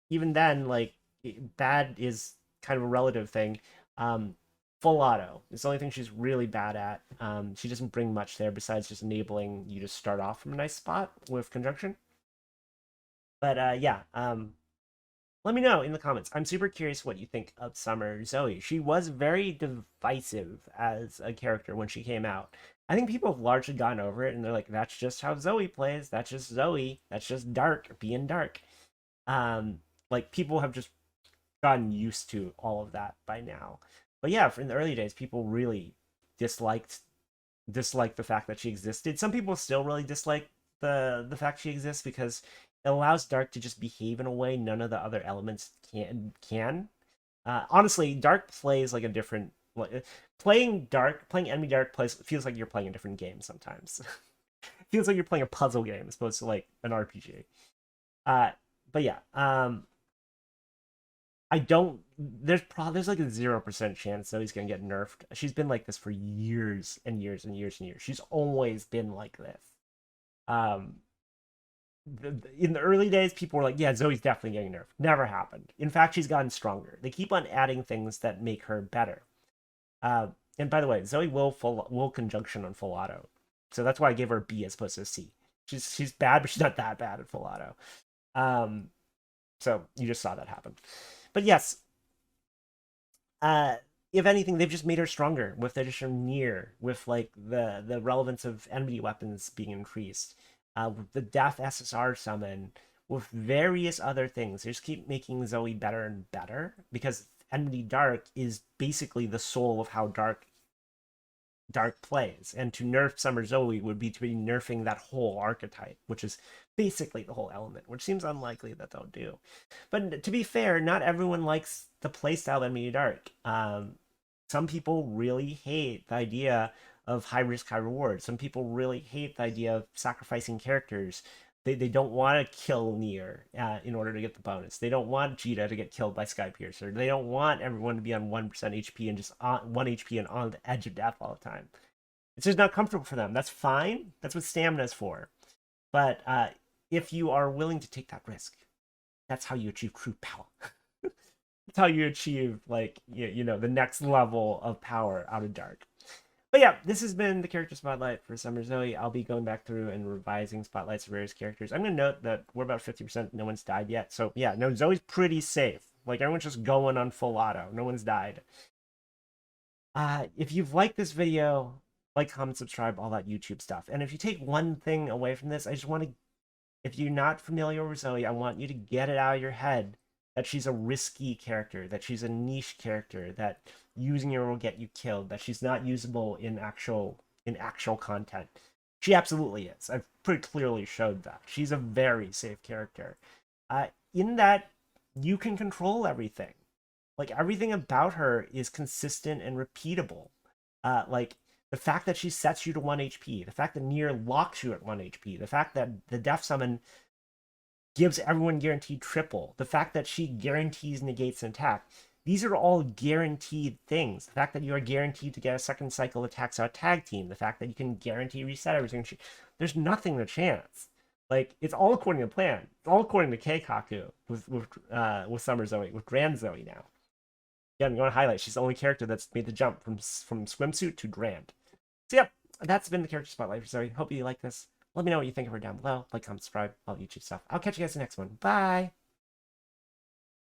even then, like, bad is kind of a relative thing. Um, Full auto is the only thing she's really bad at. She doesn't bring much there besides just enabling you to start off from a nice spot with conjunction. But yeah, let me know in the comments. I'm super curious what you think of Summer Zoe. She was very divisive as a character when she came out. I think people have largely gotten over it, and they're like, "That's just how Zoe plays. That's just Zoe. That's just dark, being dark." Like people have just gotten used to all of that by now. But yeah, in the early days, people really disliked the fact that she existed. Some people still really dislike the fact she exists because it allows Dark to just behave in a way none of the other elements can. Honestly, Dark plays like a different playing Enemy Dark feels like you're playing a different game sometimes. Feels like you're playing a puzzle game as opposed to like an RPG. But yeah, I don't. There's like a 0% chance that he's gonna get nerfed. She's been like this for years and years and years and years. She's always been like this. Um, in the early days, people were like, "Yeah, Zoe's definitely getting nerfed." Never happened. In fact, she's gotten stronger. They keep on adding things that make her better. And by the way, Zoe will conjunction on full auto, so that's why I gave her a B as opposed to a C. She's bad, but she's not that bad at full auto. So you just saw that happen. But yes, if anything, they've just made her stronger with the addition of Nier, with like the relevance of enmity weapons being increased, with the Death SSR summon, with various other things. They just keep making Zoe better and better because Enmity Dark is basically the soul of how Dark plays, and to nerf Summer Zoe would be to be nerfing that whole archetype, which is basically the whole element, which seems unlikely that they'll do. But to be fair, not everyone likes the playstyle of Enmity Dark. Some people really hate the idea of high risk, high reward. Some people really hate the idea of sacrificing characters. They don't want to kill Nier in order to get the bonus. They don't want Jita to get killed by Skypiercer. They don't want everyone to be on 1% HP and just on 1 HP and on the edge of death all the time. It's just not comfortable for them. That's fine. That's what stamina is for. But if you are willing to take that risk, that's how you achieve true power. That's how you achieve, like, you know, the next level of power out of Dark. But yeah, this has been the character spotlight for Summer Zoe. I'll be going back through and revising spotlights of various characters. I'm going to note that we're about 50%. No one's died yet. So yeah, no, Zoe's pretty safe. Like, everyone's just going on full auto. No one's died. If you've liked this video, like, comment, subscribe, all that YouTube stuff. And if you take one thing away from this, I just want to, if you're not familiar with Zoe, I want you to get it out of your head that she's a risky character, that she's a niche character, that using her will get you killed, that she's not usable in actual content. She absolutely is. I've pretty clearly showed that. She's a very safe character. In that you can control everything. Like, everything about her is consistent and repeatable. Like, the fact that she sets you to 1 HP, the fact that Nier locks you at 1 HP, the fact that the Death Summon gives everyone guaranteed triple, the fact that she guarantees negates an attack. These are all guaranteed things. The fact that you are guaranteed to get a second cycle attacks out tag team, the fact that you can guarantee reset everything. There's nothing to chance. Like, it's all according to plan. It's all according to Keikaku with Summer Zoe, with Grand Zoe now. Yeah, I'm going to highlight. She's the only character that's made the jump from Swimsuit to Grand. So yep, that's been the character spotlight for Zoe. Hope you like this. Let me know what you think of her down below. Like, comment, subscribe, all the YouTube stuff. I'll catch you guys in the next one. Bye!